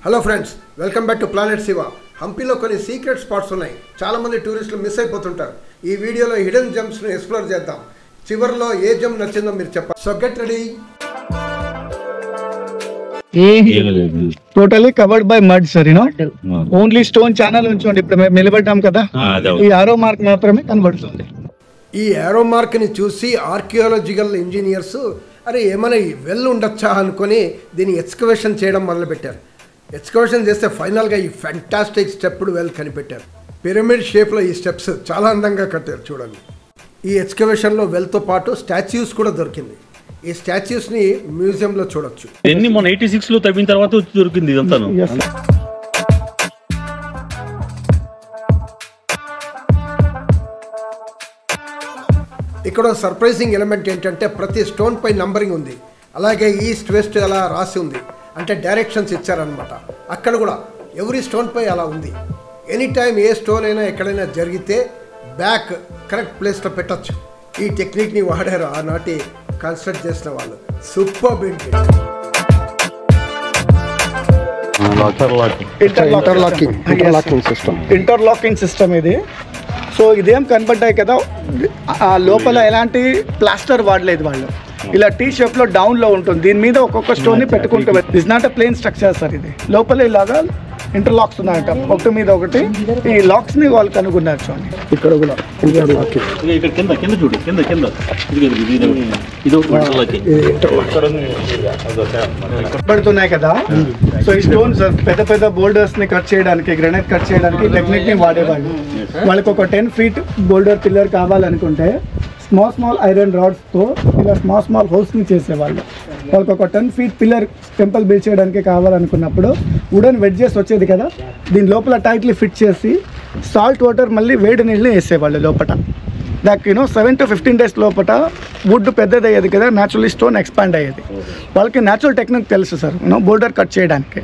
Hello friends, welcome back to planet Shiva. హంపీలో కొన్ని secret spots ఉన్నాయి. చాలామంది టూరిస్టులు మిస్ అయిపోతుంటారు. ఈ వీడియోలో హిడెన్ జెమ్స్ను ఎక్స్ప్లోర్ చేద్దాం. చివరిలో ఏ జెమ్ నచ్చిందో మీరు చెప్పాలి. So get ready. Totally covered by mud sir, only stone channel ఉంచండి. ఇప్పుడు మేము నిలబడ్డాం కదా, ఈ ఆరో మార్క్ మాత్రమే కనబడుతుంది. ఈ ఆరో మార్క్ని చూసి ఆర్కియాలజికల్ ఇంజనీర్స్ అరే ఏమైనా వెల్ ఉండొచ్చా అనుకొని దీన్ని ఎక్స్కవేషన్ చేయడం మొదలుపెట్టారు. ఎక్స్కవేషన్ చేస్తే ఫైనల్గా ఈ ఫ్యాంటాస్టిక్ స్టెప్డ్ వెల్ కనిపెట్టారు. పిరమిడ్ షేప్లో ఈ స్టెప్స్ చాలా అందంగా కట్టారు చూడండి. ఈ ఎక్స్కవేషన్లో వెల్తో పాటు స్టాచ్యూస్ కూడా దొరికింది. ఈ స్టాచ్యూస్ని మ్యూజియంలో చూడొచ్చు. మన 86లో తవ్విన తర్వాత దొరికింది ఇదంతా. ఇక్కడ సర్ప్రైజింగ్ ఎలిమెంట్ ఏంటంటే ప్రతి స్టోన్ పై నంబరింగ్ ఉంది. అలాగే ఈస్ట్ వెస్ట్ అలా రాసి ఉంది, అంటే డైరెక్షన్స్ ఇచ్చారనమాట. అక్కడ కూడా ఎవరి స్టోన్ పై అలా ఉంది. ఎనీ టైం ఏ స్టోన్ అయినా ఎక్కడైనా జరిగితే బ్యాక్ కరెక్ట్ ప్లేస్లో పెట్టచ్చు. ఈ టెక్నిక్ని వాడారు ఆనాటి కన్స్ట్రక్ట్ చేసిన వాళ్ళు. సూపర్ ఏంటి ఇంటర్లాకింగ్ సిస్టమ్ ఇది. సో ఇదేం కనబడ్డాయి కదా, ఆ లోపల ఎలాంటి ప్లాస్టర్ వాడలేదు వాళ్ళు. ఇలా టీ షేప్ లో డౌన్ లో ఉంటుంది. దీని మీద ఒక్కొక్క స్టోన్ ని పెట్టుకుంటూ it's not plain structure sir. ఇది లోపల ఇలాగా ఇంటర్లాక్స్ ఉన్నాయంట, ఒకటి మీద ఒకటి. ఈ లాక్స్ ని వాళ్ళు కనుగొన్నారు చూడండి. ఇక్కడ కూడా పడుతున్నాయి కదా. సో ఈ స్టోన్స్ పెద్ద పెద్ద బోల్డర్స్ ని కట్ చేయడానికి, గ్రానైట్ కట్ చేయడానికి టెక్నిక్ ని వాడేవాళ్ళు. వాళ్ళకి ఒక 10 feet బోల్డర్ పిల్లర్ కావాలనుకుంటే స్మాల్ ఐరన్ రాడ్స్తో ఇలా స్మాల్ హోల్స్ని చేసేవాళ్ళు. వాళ్ళకి ఒక 10 feet పిల్లర్ టెంపుల్ బిల్డ్ చేయడానికి కావాలనుకున్నప్పుడు వుడెన్ వెడ్జెస్ వచ్చేది కదా, దీని లోపల టైట్లీ ఫిట్ చేసి సాల్ట్ వాటర్ మళ్ళీ వేడి నీళ్ళని వేసేవాళ్ళు లోపల. దానికి 7 to 15 days లోపల వుడ్ పెద్దది అయ్యేది కదా, న్యాచురల్లీ స్టోన్ ఎక్స్పాండ్ అయ్యేది. వాళ్ళకి న్యాచురల్ టెక్నిక్ తెలుసు సార్ బోల్డర్ కట్ చేయడానికి.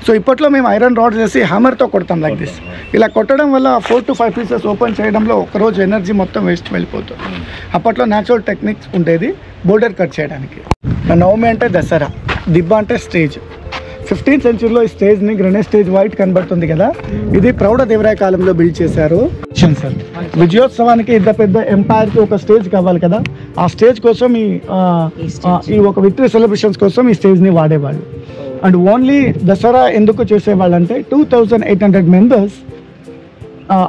సో ఇప్పట్లో మేము ఐరన్ రాడ్ చేసి హ్యామర్తో కొడతాం లైక్ దిస్. ఇలా కొట్టడం వల్ల 4 to 5 pieces ఓపెన్ చేయడంలో ఒకరోజు ఎనర్జీ మొత్తం వేస్ట్ వెళ్ళిపోతుంది. అప్పట్లో న్యాచురల్ టెక్నిక్స్ ఉండేది బోల్డర్ కట్ చేయడానికి. నవమి అంటే దసరా, దిబ్బ అంటే స్టేజ్. 15th centuryలో ఈ స్టేజ్ని గ్రెనేడ్ స్టేజ్ వైట్ కనబడుతుంది కదా, ఇది ప్రౌఢదేవరాయ కాలంలో బిల్డ్ చేశారు సార్. విజయోత్సవానికి ఇంత పెద్ద ఎంపైర్కి ఒక స్టేజ్ కావాలి కదా, ఆ స్టేజ్ కోసం ఈ ఒక విక్టరీ సెలబ్రేషన్స్ కోసం ఈ స్టేజ్ని వాడేవాళ్ళు. అండ్ ఓన్లీ దసరా ఎందుకు చేసేవాళ్ళు అంటే 2800 మెంబర్స్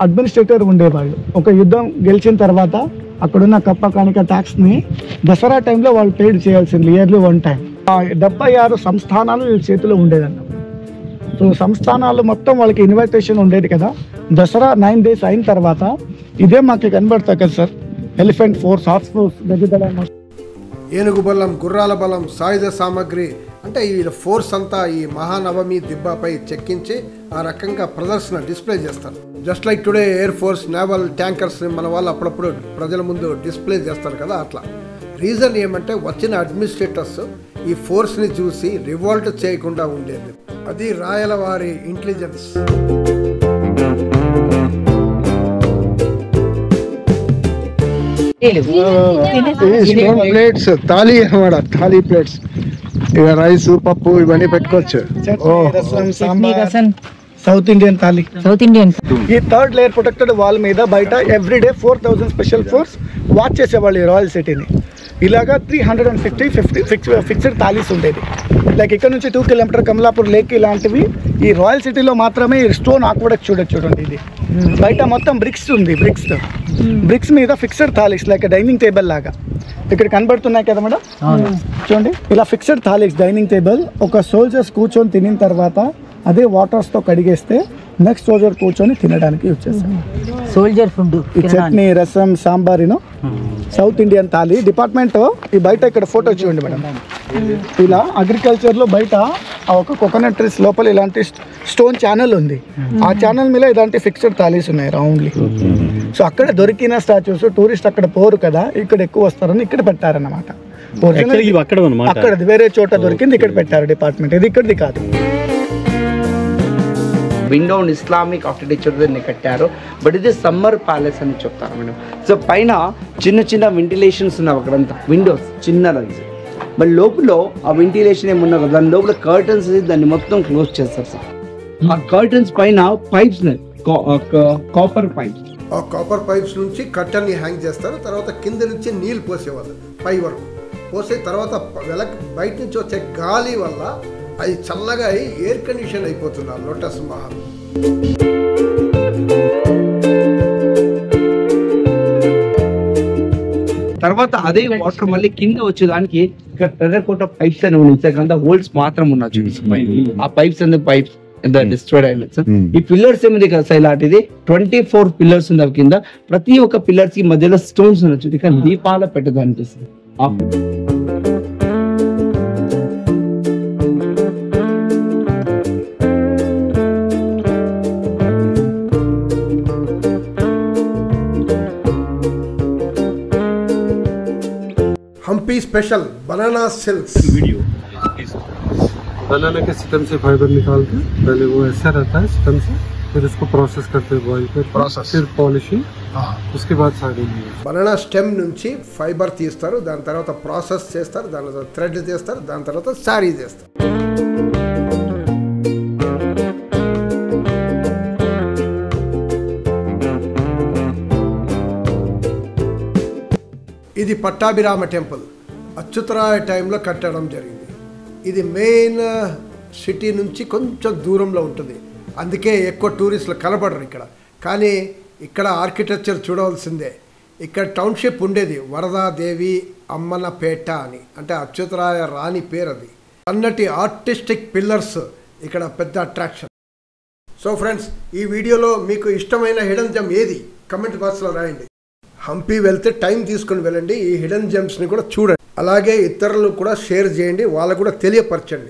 అడ్మినిస్ట్రేటర్ ఉండేవాళ్ళు. ఒక యుద్ధం గెలిచిన తర్వాత అక్కడున్న కప్ప కానిక ట్యాక్స్ని దసరా టైంలో వాళ్ళు పేడ్ చేయాల్సింది ఇయర్లీ 1 time. 76 సంస్థానాలు వీళ్ళ చేతిలో ఉండేదన్న. సో సంస్థానాలు మొత్తం వాళ్ళకి ఇన్విటేషన్ ఉండేది కదా. దసరా 9 days అయిన తర్వాత ఇదే మాకు కనబడతాయి కదా sir, elephant force, horse force, గజదళ, ఏనుగు బలం, గుర్రాల బలం, సాయుధ సామాగ్రి అంటే ఈ ఫోర్స్ అంతా ఈ మహానవమి దిబ్బాపై చెక్కించి ఆ రకంగా ప్రదర్శన డిస్ప్లే చేస్తారు. Just like today air force, naval ట్యాంకర్స్ని మన వాళ్ళు అప్పుడప్పుడు ప్రజల ముందు డిస్ప్లే చేస్తారు కదా, అట్లా. రీజన్ ఏమంటే వచ్చిన అడ్మినిస్ట్రేటర్స్ ఈ ఫోర్స్ని చూసి రివాల్ట్ చేయకుండా ఉండేది. అది రాయల వారి ఇంటెలిజెన్స్. ప్లేట్స్ థాలీ అన్నమాట, థాలీ ప్లేట్స్. ఇక రైస్, పప్పు ఇవన్నీ పెట్టుకోవచ్చు. South Indian thali, south Indian. ఈ 3rd layer ప్రొటెక్టెడ్ వాల్ మీద బయట ఎవ్రీడే 4000 స్పెషల్ ఫోర్స్ వాచ్ చేసేవాళ్ళు ఈ రాయల్ సిటీని. ఇలాగా 350 ఫిక్స్డ్ థాలీస్ ఉండేది. లైక్ ఇక్కడ నుంచి 2 kilometers కమలాపూర్ లేక్ ఇలాంటివి ఈ రాయల్ సిటీలో మాత్రమే ఈ స్టోన్ ఆక్వడక్ట్ చూడండి. ఇది బయట మొత్తం బ్రిక్స్ ఉంది. బ్రిక్స్ మీద fixed thalis like dining table లాగా ఇక్కడ కనబడుతున్నాయి కదా మేడం, చూడండి. ఇలా ఫిక్స్డ్ థాలీస్ డైనింగ్ టేబుల్. ఒక సోల్జర్స్ కూర్చొని తినిన తర్వాత అదే వాటర్స్తో కడిగేస్తే నెక్స్ట్ సోల్జర్ కూర్చొని తినడానికి యూజ్ చేస్తాం. సోల్జర్ ఫుడ్, చట్నీ, రసం, sambar, south Indian thali department. ఈ బయట ఇక్కడ ఫోటో చూడండి మేడం. ఇలా అగ్రికల్చర్లో బయట ఒక కోకోనట్ ట్రీస్ లోపల ఇలాంటి స్టోన్ ఛానల్ ఉంది. ఆ ఛానల్ మీద ఇలాంటి ఫిక్స్డ్ థాలీస్ ఉన్నాయి రౌండ్లీ. సో అక్కడ దొరికిన స్టాచ్యూస్ టూరిస్ట్ అక్కడ పోరు కదా, ఇక్కడ ఎక్కువ వస్తారని ఇక్కడ పెట్టారన్నమాట. అక్కడ వేరే చోట దొరికింది, ఇక్కడ పెట్టారు డిపార్ట్మెంట్. ఇది ఇక్కడిది కాదు. విండోన్ ఇస్లామిక్ ఆర్కిటెక్చర్ని కట్టారు. బట్ ఇది సమ్మర్ ప్యాలెస్ అని చెప్తారు మేడం. సో పైన చిన్న చిన్న వెంటిలేషన్స్ ఉన్నాయి, అక్కడంతా విండోస్ చిన్న రైజ్. బట్ లోపల ఆ వెంటిలేషన్ ఏమున్నా కదా దాని లోపల కర్టన్స్ దాన్ని మొత్తం క్లోజ్ చేస్తారు సార్. ఆ కర్టన్స్ పైన పైప్స్ కాపర్ పైప్స్, ఆ కాపర్ పైప్స్ నుంచి కర్టన్ని హ్యాంగ్ చేస్తారు. తర్వాత కింద నుంచి నీళ్ళు పోసేవాళ్ళు పై వరకు పోసే తర్వాత బయట నుంచి వచ్చే గాలి వల్ల అది చల్లగా అయి ఎయిర్ కండిషన్ అయిపోతున్నారు లోటస్ మహల్. తర్వాత అదే వాటర్ మళ్ళీ కింద వచ్చేదానికి ఇక్కడ టెర్రకోట పైప్స్ అని ఉన్నాయి, హోల్స్ మాత్రం ఉన్నాయి. ఆ పైప్స్ అండ్ పైప్స్ డిస్ట్రాయిడ్ అయినట్టు. ఈ పిల్లర్స్ ఏమిది కదా సార్, ఇలాంటిది 24 పిల్లర్స్ ఉన్నాయి కింద. ప్రతి ఒక్క పిల్లర్స్ కి మధ్యలో స్టోన్స్ ఉండొచ్చు, ఇక్కడ దీపాల పెట్టడానికి సార్. हम्पी स्पेशल बनाना सिल्क्स। वीडियो बनाना के सितम से फाइबर निकाल के पहले वो ऐसा रहता है सितम से, फिर उसको प्रोसेस करते हैं बॉइल कर, फिर पॉलिशिंग, उसके बाद साड़ी। బనానా స్టెమ్ నుంచి ఫైబర్ తీస్తారు, దాని తర్వాత ప్రాసెస్ చేస్తారు, దాని తర్వాత థ్రెడ్ చేస్తారు, దాని తర్వాత శారీ చేస్తారు. ఇది పట్టాభిరామ టెంపుల్ అచ్యుతరాయ టైంలో కట్టడం జరిగింది. ఇది మెయిన్ సిటీ నుంచి కొంచెం దూరంలో ఉంటుంది, అందుకే ఎక్కువ టూరిస్టులు కనబడరు ఇక్కడ. కానీ ఇక్కడ ఆర్కిటెక్చర్ చూడవలసిందే. ఇక్కడ టౌన్షిప్ ఉండేది వరదాదేవి అమ్మనపేట అని, అంటే అచ్యుతరాయ రాణి పేరు అది. అన్నటి ఆర్టిస్టిక్ పిల్లర్స్ ఇక్కడ పెద్ద అట్రాక్షన్. సో ఫ్రెండ్స్, ఈ వీడియోలో మీకు ఇష్టమైన హిడెన్ జెమ్ ఏది కమెంట్ బాక్స్లో రాయండి. హంపి వెళ్తే టైం తీసుకుని వెళ్ళండి, ఈ హిడెన్ జెమ్స్ని కూడా చూడండి. అలాగే ఇతరులు కూడా షేర్ చేయండి, వాళ్ళకు కూడా తెలియపరచండి.